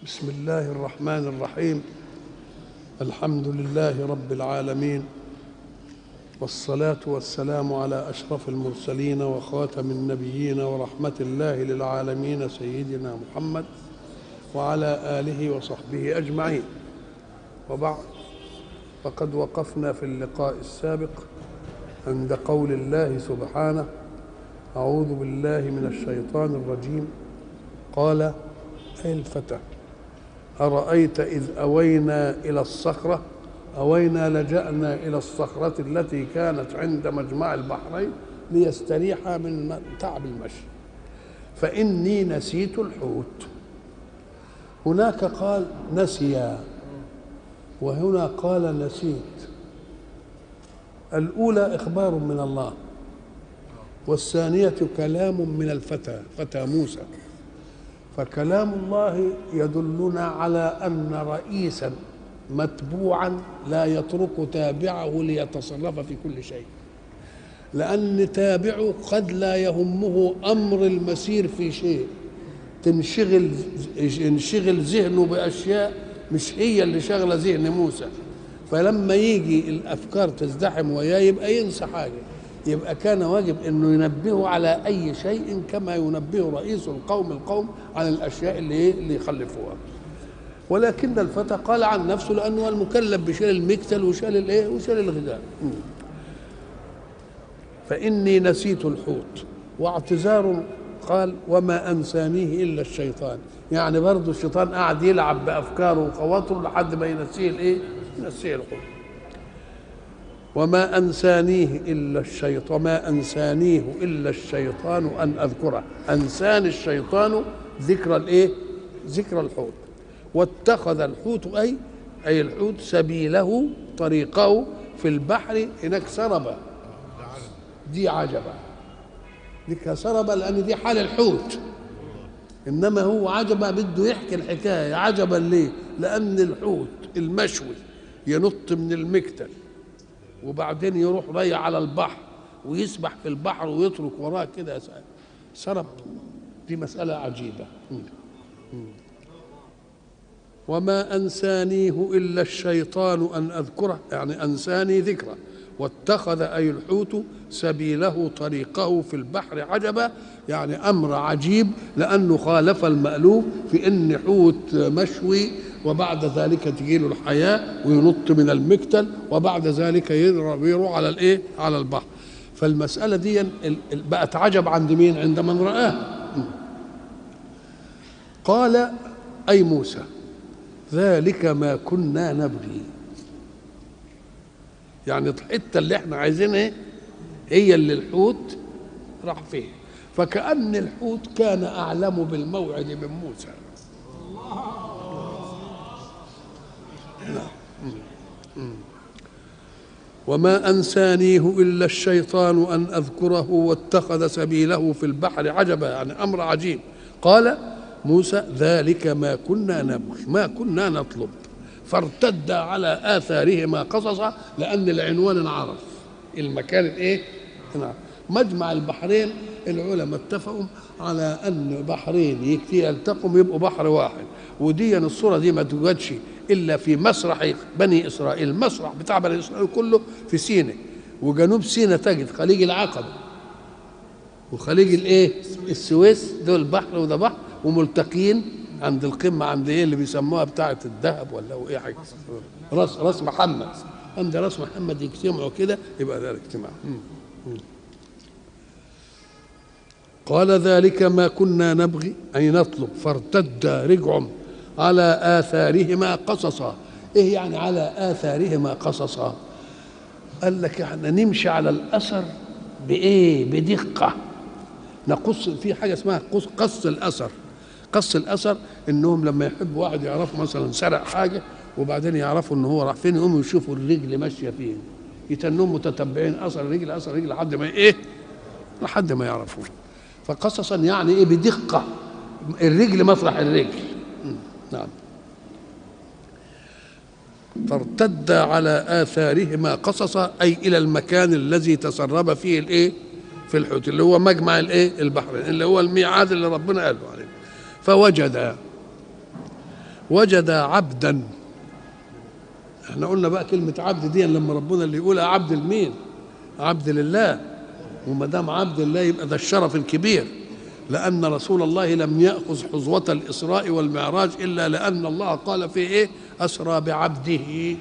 بسم الله الرحمن الرحيم. الحمد لله رب العالمين، والصلاة والسلام على أشرف المرسلين وخاتم النبيين ورحمة الله للعالمين سيدنا محمد وعلى آله وصحبه أجمعين. وبعد، فقد وقفنا في اللقاء السابق عند قول الله سبحانه: أعوذ بالله من الشيطان الرجيم. قال أي الفتى أرأيت إذ أوينا إلى الصخرة، أوينا لجأنا إلى الصخرة التي كانت عند مجمع البحرين ليستريح من تعب المشي، فإني نسيت الحوت. هناك قال نسيا، وهنا قال نسيت. الأولى إخبار من الله، والثانية كلام من الفتى، فتى موسى. فكلام الله يدلنا على أن رئيسا متبوعا لا يترك تابعه ليتصرف في كل شيء، لأن تابعه قد لا يهمه أمر المسير في شيء، ينشغل ذهنه بأشياء مش هي اللي شغلة ذهن موسى، فلما يجي الأفكار تزدحم وياه يبقى ينسى حاجة. يبقى كان واجب انه ينبهه على اي شيء كما ينبه رئيس القوم عن الاشياء اللي يخلفوها. ولكن الفتى قال عن نفسه لانه المكلف بشيل المكتل وشال الغذاء. فاني نسيت الحوت. واعتذار قال وما انسانيه الا الشيطان، يعني برضه الشيطان قاعد يلعب بافكاره وخواطره لحد ما ينسيه الحوت. وما أنسانيه إلا الشيطان أن أذكره. أنساني الشيطان ذكر ذكر الحوت. واتخذ الحوت أي الحوت سبيله طريقه في البحر. هناك سربة، دي عجبة، دي سربة لأن دي حال الحوت، إنما هو عجبة بده يحكي الحكاية. عجبا ليه؟ لأن الحوت المشوي ينط من المكتل وبعدين يروح ضيع على البحر ويسبح في البحر ويترك وراه كده سرب. دي مسألة عجيبة. وما أنسانيه إلا الشيطان أن أذكره، يعني أنساني ذكره. واتخذ أي الحوت سبيله طريقه في البحر عجبا، يعني أمر عجيب لأنه خالف المألوف في إن حوت مشوي وبعد ذلك تجيله الحياة وينط من المكتل وبعد ذلك يروح على البحر. فالمسألة دي بقت عجب عند مين؟ عند من رآه. قال أي موسى ذلك ما كنا نبغي، يعني الحتة اللي احنا عايزينها هي اللي الحوت راح فيه. فكأن الحوت كان أعلم بالموعد من موسى. وما أنسانيه إلا الشيطان أن أذكره واتخذ سبيله في البحر عجبا، يعني أمر عجيب. قال موسى ذلك ما كنا نبغي، ما كنا نطلب. فارتد على آثارهما قصصا، لأن العنوان انعرف، المكان مجمع البحرين. العلماء اتفقوا على أن بحرين يلتقوا يبقوا بحر واحد. ودي الصورة دي ما توجدش إلا في مسرح بني إسرائيل. المسرح بتاع بني إسرائيل كله في سيناء، وجنوب سيناء تجد خليج العقبة وخليج السويس، دول بحر وده بحر، وملتقين عند القمة، عند اللي بيسموها بتاعة الذهب ولا حاجة، راس محمد. عند راس محمد يجتمعوا كده، يبقى ذلك اجتماع. قال ذلك ما كنا نبغي أي نطلب. فارتد رجعهم على آثارهما قصصا. إيه يعني على آثارهما قصصا؟ قال لك احنا نمشي على الأثر بدقة. نقص في حاجة اسمها قص الأثر. قص الأثر إنهم لما يحبوا واحد يعرفوا مثلا سرق حاجة وبعدين يعرفوا إن هو راح فين، يقوموا يشوفوا الرجل ماشية فين، يتنهم متتبعين أثر الرجل لحد ما يعرفوه. فقصصا يعني بدقة، الرجل مطرح الرجل. نعم. فارتد على آثارهما قصصا أي إلى المكان الذي تسرب فيه في الحوت، اللي هو مجمع البحرين، اللي هو الميعاد اللي ربنا قاله عليه. فوجد وجد عبدا. احنا قلنا بقى كلمة عبد دي لما ربنا اللي يقولها عبد لمين؟ عبد لله. وما دام عبد الله يبقى ده الشرف الكبير، لأن رسول الله لم يأخذ حظوة الإسراء والمعراج إلا لأن الله قال فيه إيه؟ أسرى بعبده.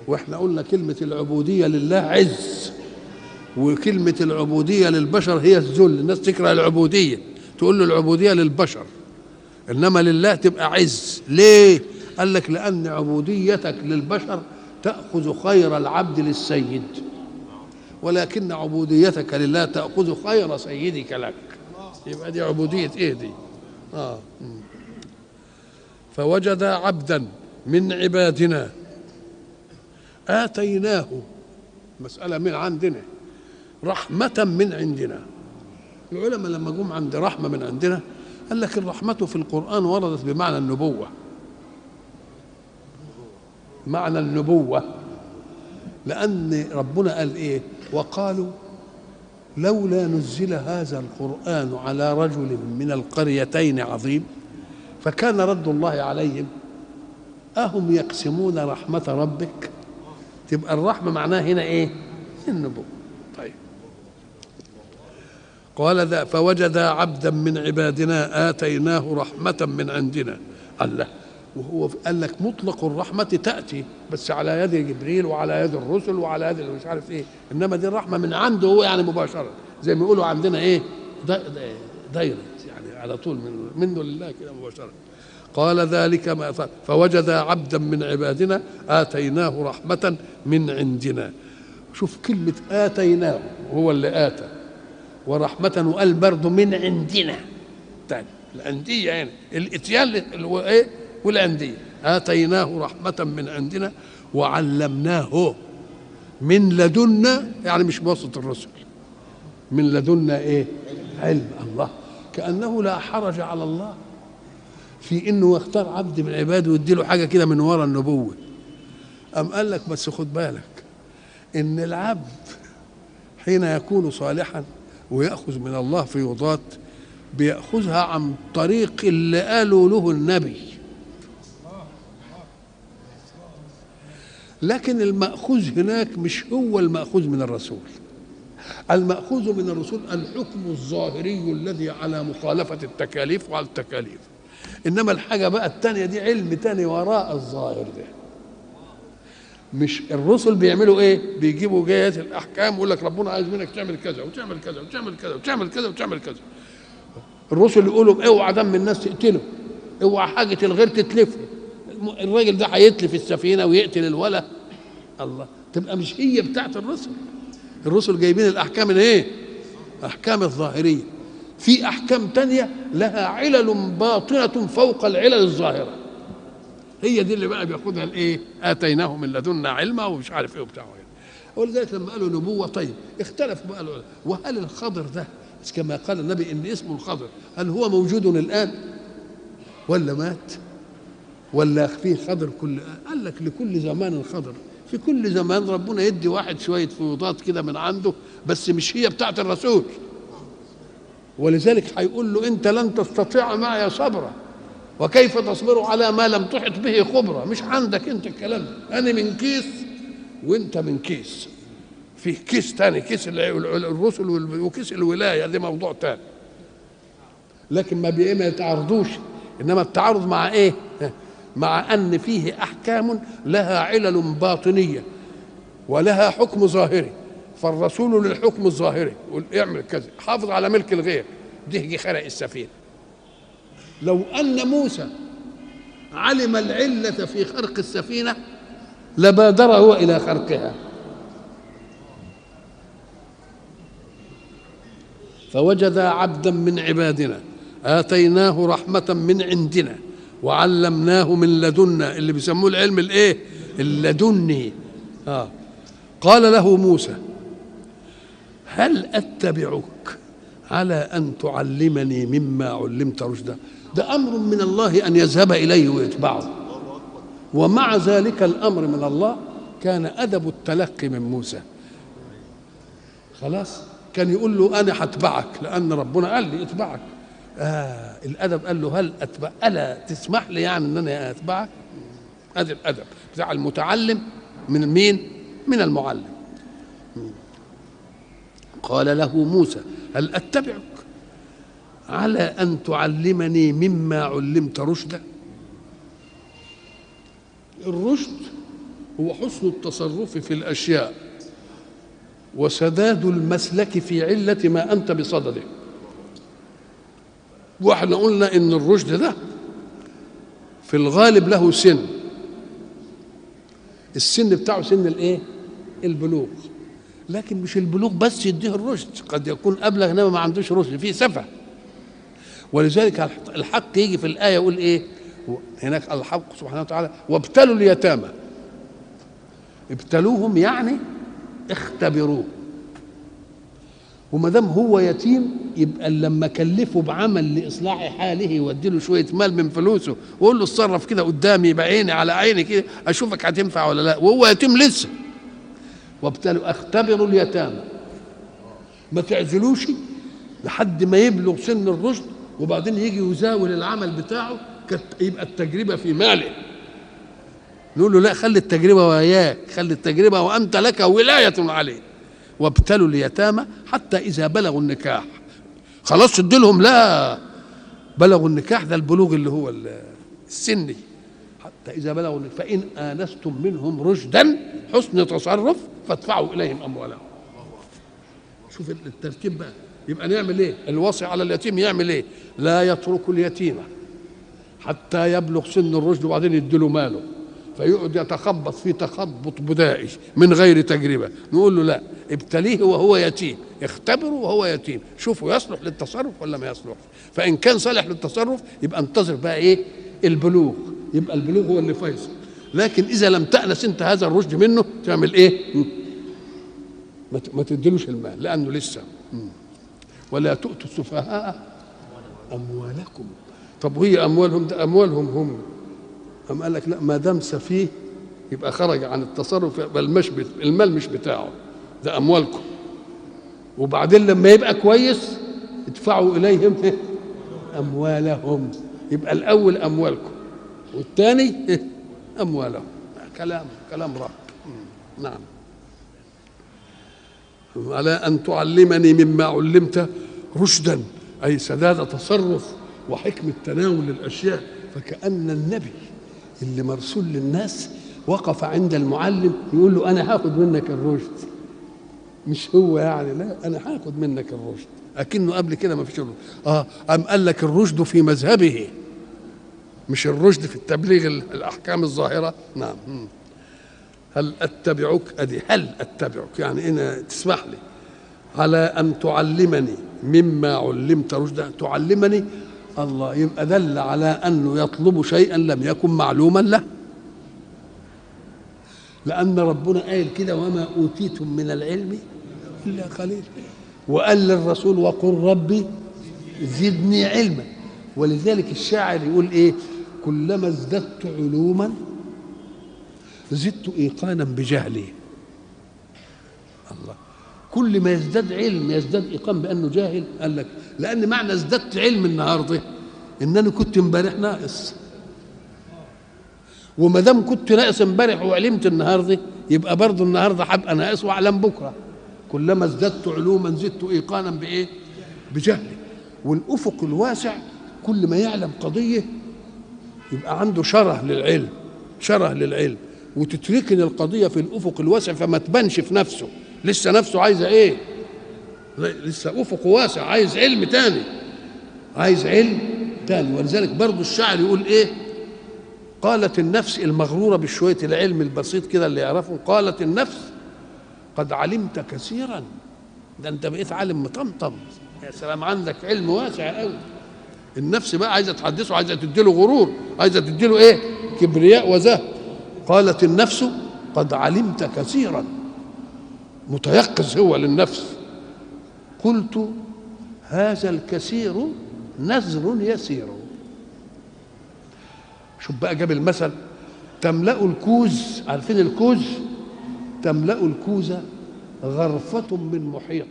وإحنا قلنا كلمة العبودية لله عز، وكلمة العبودية للبشر هي الذل. الناس تكره العبودية، تقول له العبودية للبشر، إنما لله تبقى عز. ليه؟ قال لك لأن عبوديتك للبشر تأخذ خير العبد للسيد، ولكن عبوديتك لله تأخذ خير سيدك لك. يبقى دي عبودية ايه دي؟ فوجد عبدا من عبادنا آتيناه، مسألة من عندنا، رحمة من عندنا. العلماء لما جم عند رحمة من عندنا قال لك الرحمة في القرآن وردت بمعنى النبوة، معنى النبوة، لأن ربنا قال إيه؟ وقالوا لولا نزل هذا القرآن على رجل من القريتين عظيم. فكان رد الله عليهم أهم يقسمون رحمة ربك؟ تبقى الرحمة معناها هنا إيه؟ النبوة. طيب قال فوجد عبدا من عبادنا آتيناه رحمة من عندنا. الله، وهو قال لك مطلق الرحمة تأتي بس على يد جبريل وعلى يد الرسل وعلى يد مش عارف ايه، انما دي الرحمة من عنده هو يعني مباشرة، زي ما يقولوا عندنا ايه؟ دايركت، يعني على طول منه لله كده مباشرة. قال ذلك ما فوجد عبدا من عبادنا آتيناه رحمة من عندنا. شوف كلمة آتيناه، هو اللي آتى، ورحمة وقال برضه من عندنا. تاني العندية يعني الاتيان ايه والعندية. آتيناه رحمة من عندنا وعلمناه من لدنا، يعني مش بواسطة الرسل، من لدنا ايه؟ علم. الله، كأنه لا حرج على الله في انه يختار عبد من عباده ويديله حاجة كده من وراء النبوة. أم قال لك بس خد بالك ان العبد حين يكون صالحا ويأخذ من الله فيوضات بيأخذها عن طريق اللي قالوا له النبي، لكن المأخوذ هناك مش هو المأخوذ من الرسول. المأخوذ من الرسول الحكم الظاهري الذي على مخالفة التكاليف وعلى التكاليف، إنما الحاجة بقى التانية دي علم تاني وراء الظاهر ده. مش الرسل بيعملوا ايه؟ بيجيبوا جهات الأحكام ويقول لك ربنا عايز منك تعمل كذا وتعمل كذا وتعمل كذا وتعمل كذا وتعمل كذا. الرسل يقولوا اوعى دم الناس تقتله، اوعى حاجة الغير تتلفه، الراجل ده هيتلف السفينة ويقتل الولد. الله، تبقى مش هي بتاعت الرسل. الرسل جايبين الأحكام الايه؟ أحكام الظاهرية. في أحكام تانية لها علل باطنة فوق العلل الظاهرة، هي دي اللي بقى بياخدها الايه؟ آتيناه من لدنا علما ومش عارف ايه وبتاع. ولذلك لما قالوا نبوة، طيب اختلفوا بقى العلماء، وهل الخضر ده كما قال النبي ان اسمه الخضر هل هو موجود الآن ولا مات ولا فيه خضر كل؟ قال لك لكل زمان خضر، في كل زمان ربنا يدي واحد شوية فيوضات كده من عنده، بس مش هي بتاعت الرسول. ولذلك هيقول له انت لن تستطيع معي صبرا وكيف تصبر على ما لم تحط به خبرة. مش عندك انت الكلام ده، انا من كيس وانت من كيس، فيه كيس تاني، كيس الرسل وكيس الولاية، دي موضوع تاني. لكن ما يتعارضوش، انما التعارض مع ايه؟ مع ان فيه احكام لها علل باطنية ولها حكم ظاهري، فالرسول للحكم الظاهري يقول اعمل كذا، حافظ على ملك الغير، ده خرق السفينة. لو أن موسى علم العلة في خرق السفينة لبادر هو إلى خرقها. فوجد عبدا من عبادنا آتيناه رحمة من عندنا وعلمناه من لدنا، اللي بيسموه العلم الايه؟ اللدني. قال له موسى هل أتبعك على أن تعلمني مما علمت رشدا؟ ده أمر من الله أن يذهب إليه ويتبعه، ومع ذلك الأمر من الله كان أدب التلقي من موسى. خلاص كان يقول له أنا هتبعك لأن ربنا قال لي اتبعك، الادب قال له هل اتبع، الا تسمح لي يعني ان انا اتبعك؟ هذا الادب بتاع المتعلم من مين؟ من المعلم. قال له موسى هل اتبعك على ان تعلمني مما علمت رشدا؟ الرشد هو حسن التصرف في الاشياء وسداد المسلك في علة ما انت بصدده. واحنا قلنا ان الرشد ده في الغالب له سن، السن بتاعه سن الايه؟ البلوغ. لكن مش البلوغ بس يديه الرشد، قد يكون ابلغ انما ما عندوش رشد، فيه سفه. ولذلك الحق يجي في الايه يقول ايه هناك؟ الحق سبحانه وتعالى وابتلوا اليتامى. ابتلوهم يعني اختبروه، وما دام هو يتيم يبقى لما كلفه بعمل لاصلاح حاله يودي له شويه مال من فلوسه ويقول له اتصرف كده قدامي بعيني على عيني كده اشوفك هتنفع ولا لا، وهو يتيم لسه. وابتلوا اختبروا اليتامى، ما تعزلوش لحد ما يبلغ سن الرشد وبعدين يجي يزاول العمل بتاعه، يبقى التجربه في ماله. نقول له لا، خلي التجربه وياك، خلي التجربه وانت لك ولايه عليه. وابتلوا اليتامى حتى اذا بلغوا النكاح. خلاص ادي لهم، لا، بلغوا النكاح، ده البلوغ اللي هو السني. حتى اذا بلغوا النكاح فان انستم منهم رشدا، حسن تصرف، فادفعوا اليهم اموالهم. شوف الترتيب بقى. يبقى نعمل ايه؟ الوصي على اليتيم يعمل ايه؟ لا يترك اليتيم حتى يبلغ سن الرشد وبعدين يديله ماله، فيقعد يتخبط في تخبط بدائي من غير تجربه. نقول له لا، ابتليه وهو يتيم، اختبره وهو يتيم، شوفوا يصلح للتصرف ولا ما يصلحش. فان كان صالح للتصرف يبقى انتظر بقى ايه؟ البلوغ. يبقى البلوغ هو اللي فيصل. لكن اذا لم تأنس انت هذا الرشد منه تعمل ايه؟ ما تديلوش المال لانه لسه. ولا تؤتوا السفهاء اموالكم. طب وهي اموالهم؟ ده اموالهم هم. أم قال لك لا، ما دام سفيه يبقى خرج عن التصرف، يبقى المال مش بتاعه، ده اموالكم. وبعدين لما يبقى كويس ادفعوا اليهم اموالهم. يبقى الاول اموالكم والثاني اموالهم. كلام رب. نعم. على ان تعلمني مما علمت رشدا، اي سداد تصرف وحكمه تناول الاشياء. فكأن النبي اللي مرسول للناس وقف عند المعلم يقول له انا هاخد منك الرشد، مش هو يعني، لا، انا هاخد منك الرشد. اكنه قبل كده ما فيش رشد. قام قال لك الرشد في مذهبه، مش الرشد في التبليغ الاحكام الظاهره. نعم. هل اتبعك؟ ادي هل اتبعك يعني انا تسمح لي على ان تعلمني مما علمت رشدا. تعلمني الله، يبقى دل على انه يطلب شيئا لم يكن معلوما له، لان ربنا قال كده وما اوتيتم من العلم الا قليل. وقال للرسول وقل ربي زدني علما. ولذلك الشاعر يقول ايه؟ كلما ازددت علوما زدت ايقانا بجهلي. الله، كل ما يزداد علم يزداد ايقان بانه جاهل. قال لك لان معنى ازددت علم النهارده ان انا كنت امبارح ناقص، وما دام كنت ناقص امبارح وعلمت النهارده يبقى برضه النهارده هبقى ناقص واعلم بكره. كلما ازددت علوما زدت ايقانا بايه؟ بجهلي. والافق الواسع كل ما يعلم قضيه يبقى عنده شره للعلم، شره للعلم. وتتركن القضيه في الافق الواسع فما تبانش في نفسه، لسه نفسه عايزه ايه؟ لسه افق واسع، عايز علم تاني، عايز علم تاني. ولذلك برضه الشاعر يقول ايه؟ قالت النفس المغروره بشويه العلم البسيط كده اللي يعرفه، قالت النفس قد علمت كثيرا، ده انت بقيت عالم مطمطم، يا سلام عندك علم واسع قوي. النفس بقى عايزه تحدثه، عايزه تديله غرور، عايزه تديله ايه؟ كبرياء وزهد. قالت النفس قد علمت كثيرا، متيقظ هو للنفس. قلت هذا الكثير نذر يسير. شوف بقى جاب المثل، تملأ الكوز، عارفين الكوز؟ تملأ الكوز غرفة من محيط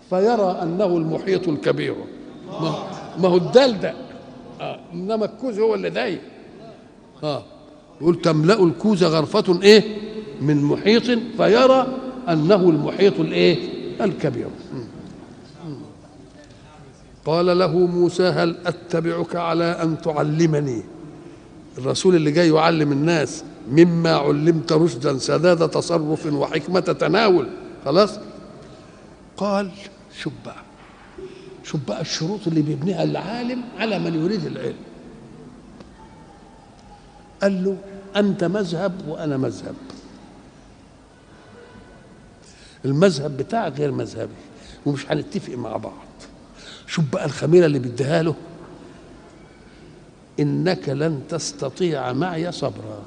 فيرى أنه المحيط الكبير. ما هو الدلدق. انما الكوز هو اللي ضيق. يقول تملأ الكوز غرفة ايه من محيط فيرى انه المحيط الايه الكبير. قال له موسى هل اتبعك على ان تعلمني، الرسول اللي جاي يعلم الناس مما علمت رشدا سداد تصرف وحكمة تناول، خلاص. قال شوف بقى الشروط اللي بيبنيها العالم على من يريد العلم. قال له أنت مذهب وأنا مذهب، المذهب بتاعك غير مذهبي ومش هنتفق مع بعض. شوف بقى الخميرة اللي بيديها له، إنك لن تستطيع معي صبرا،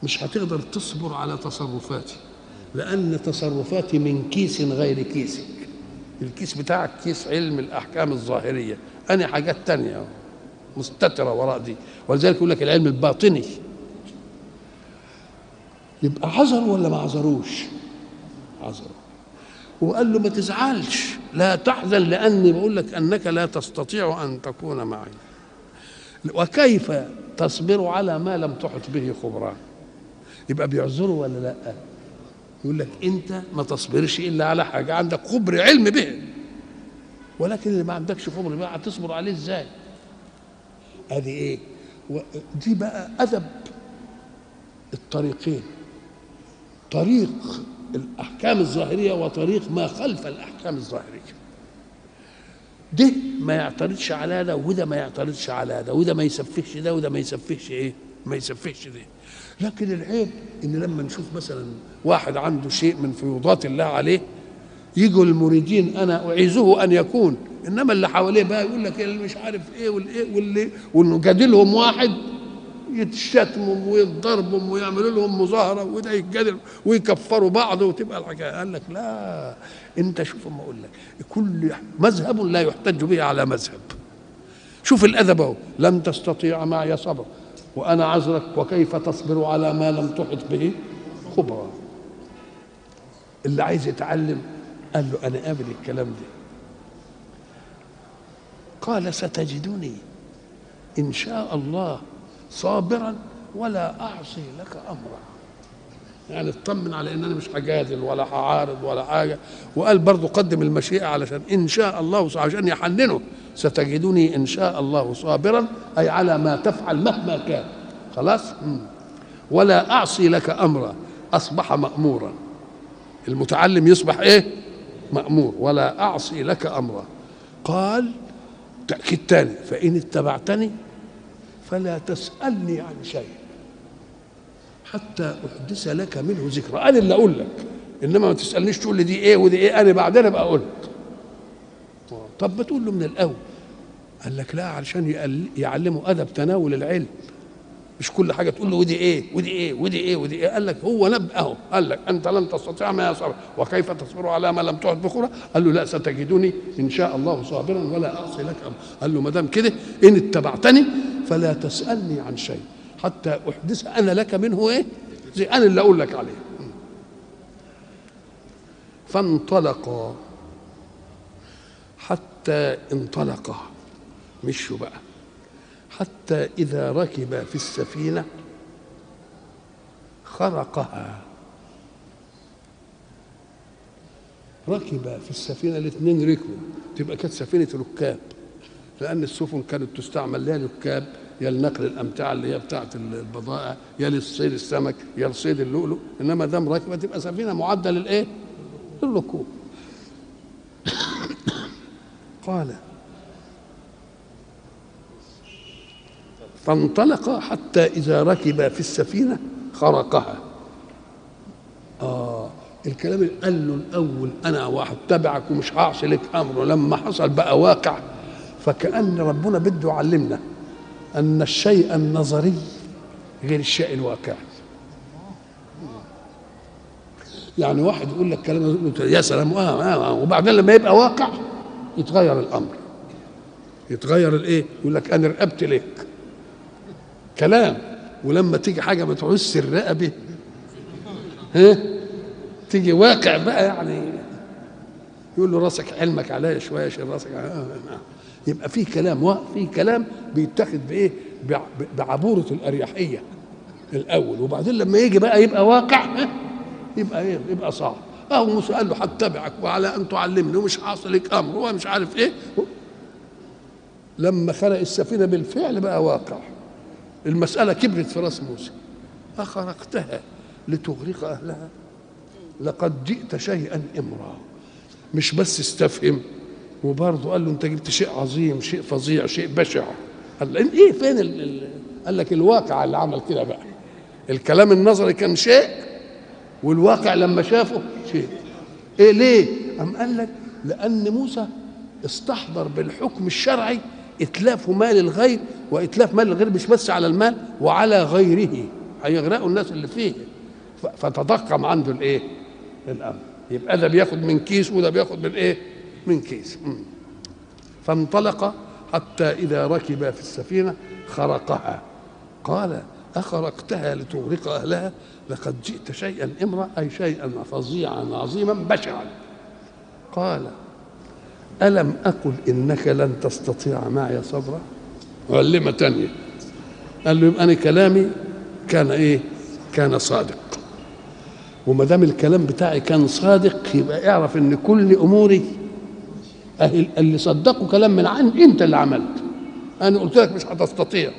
مش هتقدر تصبر على تصرفاتي لأن تصرفاتي من كيس غير كيسك. الكيس بتاعك كيس علم الأحكام الظاهرية، أنا حاجات تانية مستترة وراء دي، ولذلك يقول لك العلم الباطني. يبقى عذر ولا ما عذروش؟ عذر. وقال له ما تزعلش لا تحزن لأني بقول لك أنك لا تستطيع أن تكون معي. وكيف تصبر على ما لم تحط به خبرا؟ يبقى بيعذروا ولا لا؟ يقول لك انت ما تصبرش الا على حاجه عندك خبر علم به، ولكن اللي ما عندكش خبر بقى هتصبر عليه ازاي؟ ادي ايه؟ ودي بقى ادب الطريقين، طريق الاحكام الظاهريه وطريق ما خلف الاحكام الظاهريه. ده ما يعترضش على ده وده ما يعترضش على ده، وده ما يسفهش ده وده ما يسفهش ايه؟ ما يسفهش ده. لكن العيب ان لما نشوف مثلا واحد عنده شيء من فيوضات الله عليه يجوا المريدين انا اعيذه ان يكون، انما اللي حواليه بقى يقول لك اللي مش عارف ايه والايه واللي ونجادلهم واحد يتشتموا ويضربهم ويعملوا لهم مظاهره وده يتجادل ويكفروا بعض وتبقى الحكايه. قال لك لا، انت شوف اما اقول لك كل مذهب لا يحتج به على مذهب. شوف الادب اهو، لن تستطيع معي صبر وانا عذرك وكيف تصبر على ما لم تحط به خبرا. اللي عايز يتعلم قال له انا قابل الكلام ده. قال ستجدني ان شاء الله صابرا ولا اعصي لك امرا، يعني اطمن على ان انا مش هجادل ولا هعارض ولا حاجه. وقال برضه قدم المشيئه علشان ان شاء الله عشان يحننه، ستجدني ان شاء الله صابرا اي على ما تفعل مهما كان، خلاص. ولا اعصي لك امرا، اصبح مامورا، المتعلم يصبح ايه؟ مامور. ولا اعصي لك امرا. قال تاكيد تاني فان اتبعتني فلا تسالني عن شيء حتى احدث لك منه ذكرى. انا اللي اقول لك، انما ما تسالنيش تقول لي دي ايه ودي ايه، انا بعدين ابقى اقول لك. طب ما تقول له من الاول. قال لك لا، علشان يعلموا ادب تناول العلم، مش كل حاجه تقول له ودي ايه ودي ايه ودي ايه ودي ايه. قال لك هو نبأه، قال لك انت لن تستطيع ما يصبر وكيف تصبر على ما لم تحط بخبرة. قال له لا، ستجدني ان شاء الله صابرا ولا اعصي لك امر. قال له ما دام كده ان اتبعتني فلا تسالني عن شيء حتى احدث انا لك منه ايه؟ زي انا اللي اقول لك عليه. فانطلقا حتى انطلقا، مشوا بقى حتى إذا ركب في السفينة خرقها. ركب في السفينة، الاثنين ركبوا، تبقى كانت سفينة ركاب، لأن السفن كانت تستعمل يا ركاب يا لنقل الأمتعة اللي هي بتاعة البضائع يا لصيد السمك يا لصيد اللؤلؤ، إنما دام راكبة تبقى سفينة معدة للإيه؟ للركوب. قال فانطلق حتى إذا ركب في السفينة خرقها. الكلام اللي قال له الأول أنا واحد تبعك ومش هعصي لك أمره، لما حصل بقى واقع، فكأن ربنا بده يعلمنا أن الشيء النظري غير الشيء الواقعي. يعني واحد يقول لك كلام يقول له يا سلام وبعدين لما يبقى واقع يتغير الأمر، يتغير الإيه؟ يقول لك أنا رقبت لك كلام، ولما تيجي حاجه ما تعوزش الرقبه تيجي واقع بقى، يعني يقول له راسك حلمك عليا شويه، شيل راسك عليا. يبقى في كلام، في كلام بيتاخد بايه؟ بعبوره الاريحيه الاول، وبعدين لما يجي بقى يبقى واقع يبقى ايه؟ يبقى صعب. موسى قال له هتبعك وعلى ان تعلمني ومش حاصل لك امر ومش عارف ايه. لما خلق السفينه بالفعل بقى واقع. المساله كبرت في راس موسى. اخرقتها لتغرق اهلها لقد جئت شيئا امرا. مش بس استفهم، وبرضه قال له انت جبت شيء عظيم، شيء فظيع، شيء بشع. قال ايه فين قال لك الواقع اللي عمل كده بقى. الكلام النظري كان شيء، والواقع لما شافه شيء. ايه ليه؟ قام قال لك لان موسى استحضر بالحكم الشرعي اتلاف مال الغير، واتلاف مال الغير مش بس على المال وعلى غيره، هيغرقوا الناس اللي فيه. فتضخم عنده الايه؟ الامر. يبقى ده بياخد من كيس وده بياخد من ايه؟ من كيس. فانطلق حتى اذا ركب في السفينه خرقها. قال اخرقتها لتغرق اهلها لقد جئت شيئا امرا، اي شيئا فظيعا عظيما بشعا. قال الم اقل انك لن تستطيع معي صبرا. علمه تانيه. قال له يبقى انا كلامي كان ايه؟ كان صادق. وما دام الكلام بتاعي كان صادق يبقى اعرف ان كل اموري اللي صدقوا كلام من عند انت اللي عملت. انا قلت لك مش هتستطيع،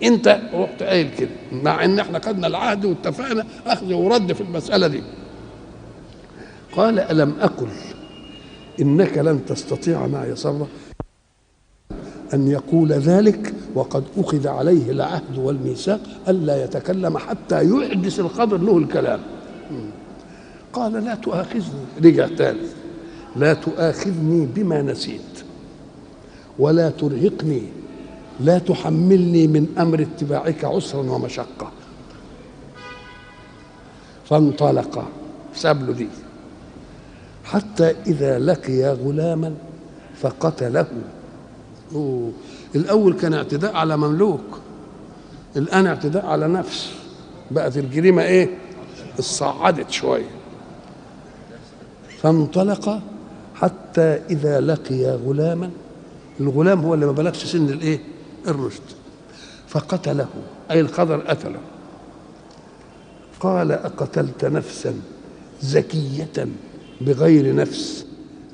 انت رحت قايل كده، مع ان احنا خدنا العهد واتفقنا اخذ ورد في المساله دي. قال الم اقل انك لن تستطيع معي صبرا. ان يقول ذلك وقد اخذ عليه العهد والميثاق الا يتكلم حتى يحدث الخبر له الكلام. قال لا تؤاخذني، رجع تاني، لا تؤاخذني بما نسيت ولا ترهقني، لا تحملني من امر اتباعك عسرا ومشقه. فانطلق، ساب له دي حتى اذا لقي غلاما فقتله. الاول كان اعتداء على مملوك، الان اعتداء على نفس. بقت الجريمه ايه؟ اصعدت شويه. فانطلق حتى اذا لقي غلاما، الغلام هو اللي ما بلغش سن الايه؟ الرشد. فقتله، اي الخضر قتله. قال اقتلت نفسا زكيه بغير نفس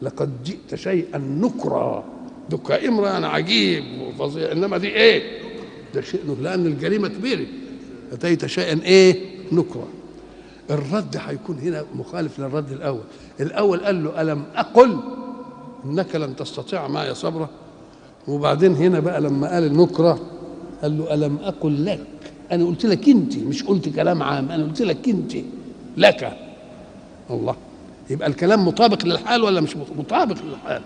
لقد جئت شيئا نكرا. دكا امرأ انا عجيب وفظيع، انما دي ايه؟ ده شيء نكرا، لان الجريمه كبيره. اتيت شيئا ايه؟ نكرا. الرد هيكون هنا مخالف للرد الاول. الاول قال له الم اقل انك لن تستطيع معي صبرا، وبعدين هنا بقى لما قال النكره قال له الم اقل لك، انا قلت لك انت، مش قلت كلام عام، انا قلت لك انت لك. الله، يبقى الكلام مطابق للحال ولا مش مطابق للحال؟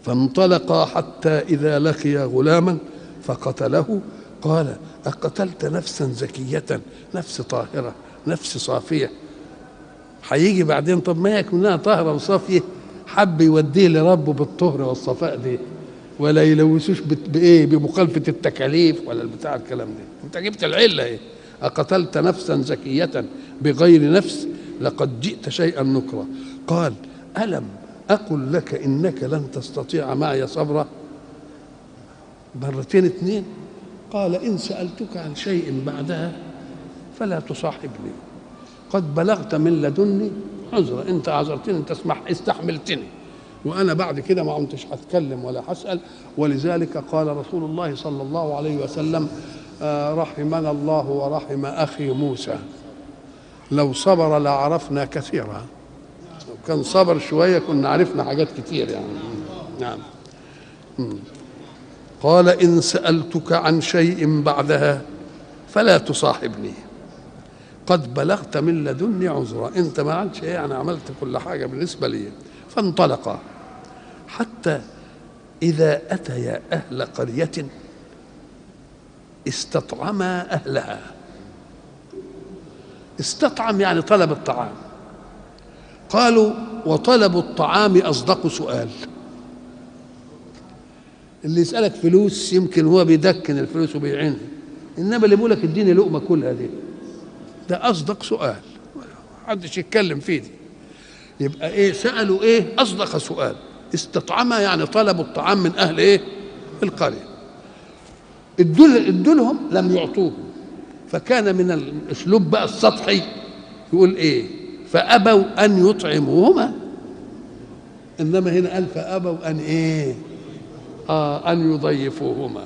فانطلق حتى اذا لقي غلاما فقتله. قال اقتلت نفسا زكيه، نفس طاهره، نفس صافيه. هيجي بعدين طب ما يكون لها طاهره وصافيه، حب يوديه لربه بالطهر والصفاء دي، ولا يلوثوش بايه؟ بمخالفه التكاليف ولا البتاع الكلام ده. انت جبت العله ايه؟ اقتلت نفسا زكيه بغير نفس لقد جئت شيئا نكرا. قال الم اقل لك انك لن تستطيع معي صبرا. مرتين اتنين. قال ان سالتك عن شيء بعدها فلا تصاحبني، قد بلغت من لدني عذرا. انت عذرتني، انت استحملتني، وانا بعد كده ما كنتش هتكلم ولا هسال. ولذلك قال رسول الله صلى الله عليه وسلم رحمنا الله ورحم اخي موسى، لو صبر لعرفنا كثيرا. لو كان صبر شويه كنا عرفنا حاجات كتير يعني. نعم. قال ان سالتك عن شيء بعدها فلا تصاحبني، قد بلغت من لدني عذرا. انت ما عملتش ايه؟ انا عملت كل حاجه بالنسبه لي. فانطلقا حتى اذا اتيا اهل قريه استطعما اهلها. استطعم يعني طلب الطعام. قالوا وطلب الطعام اصدق سؤال. اللي يسالك فلوس يمكن هو بيدكن الفلوس وبيعينها، انما اللي بيقول لك اديني لقمه كلها دي، ده اصدق سؤال، محدش يتكلم فيه دي. يبقى ايه؟ سالوا ايه؟ اصدق سؤال. استطعما يعني طلبوا الطعام من اهل ايه؟ القريه. ادوا لهم لم يعطوهم، فكان من الاسلوب بقى السطحي يقول ايه؟ فابوا ان يطعموهما. انما هنا قال فابوا ان ايه؟ ان يضيفوهما.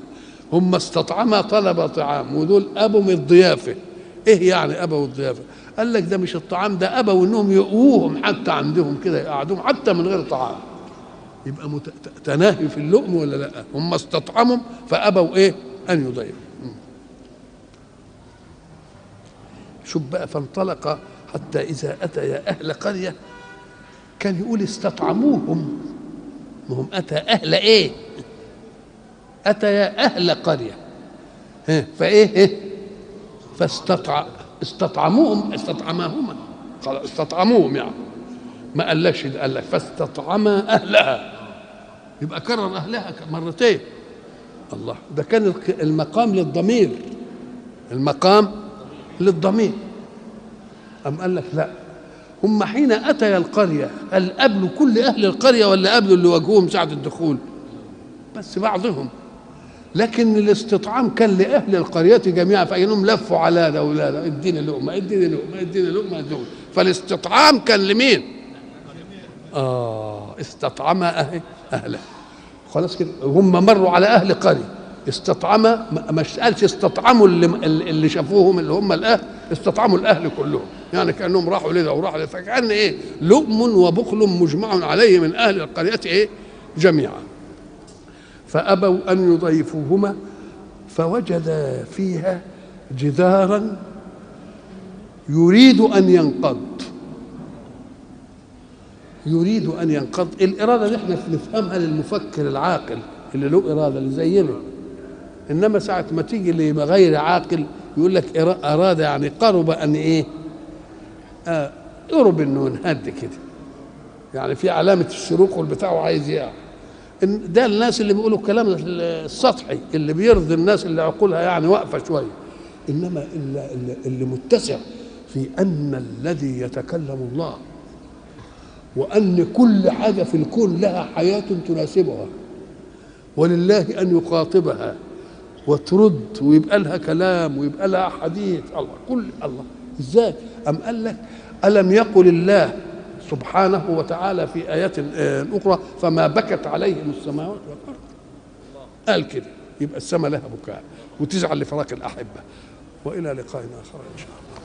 هم استطعما طلب طعام، ودول ابوا من الضيافه. ايه يعني ابوا الضيافه؟ قال لك ده مش الطعام، ده ابوا انهم يقووهم حتى عندهم كده، يقعدوهم حتى من غير طعام. يبقى تناهي في اللؤم ولا لا؟ هم استطعموا فابوا ايه؟ ان يضيفوا. شوف بقى، فانطلق حتى اذا اتيا اهل قريه، كان يقول استطعموهم، ما هم اتى اهل ايه؟ اتيا اهل قريه. فايه؟ استطعموهم، استطعماهما، خلاص استطعموهم يعني. ما قالش، قال لك فاستطعما اهلها، يبقى كرر اهلها مرتين. الله، ده كان المقام للضمير، المقام للضمير. أم قال لك لا، هم حين أتيا القرية هل قابلوا كل أهل القرية ولا قابلوا اللي واجهوهم ساعة الدخول؟ بس بعضهم. لكن الاستطعام كان لأهل القرية جميعا، فإنهم لفوا على ده ولا ده، اديني لقمة اديني لقمة اديني لقمة اديني. فالاستطعام كان لمين؟ استطعم أهله. خلاص كده، هم مروا على أهل قرية، استطعم، مش قالش استطعموا اللي شافوهم اللي هم الاهل، استطعموا الاهل كلهم، يعني كانهم راحوا لده وراحوا لده، فكان ايه؟ لؤم وبخل مجمع عليه من اهل القريه ايه؟ جميعا. فابوا ان يضيفوهما فوجدا فيها جدارا يريد ان ينقض. يريد ان ينقض، الاراده اللي احنا نفهمها للمفكر العاقل اللي له اراده اللي زينا. انما ساعه ما تيجي لغير عاقل يقول لك اراد يعني قرب ان ايه؟ قرب انه ينهد كده، يعني في علامه الشروق والبتاع وعايز يعني. ده الناس اللي بيقولوا الكلام السطحي اللي بيرضي الناس اللي عقولها يعني واقفه شويه. انما اللي متسع في ان الذي يتكلم الله، وان كل حاجه في الكون لها حياه تناسبها، ولله ان يخاطبها وترد ويبقى لها كلام ويبقى لها حديث. الله كل الله ازاي؟ أم قال لك ألم يقل الله سبحانه وتعالى في آيات أخرى فما بكت عليهم السماوات والأرض؟ قال كده، يبقى السماء لها بكاء وتزعل لفراق الأحبة. وإلى لقاء آخر إن شاء الله.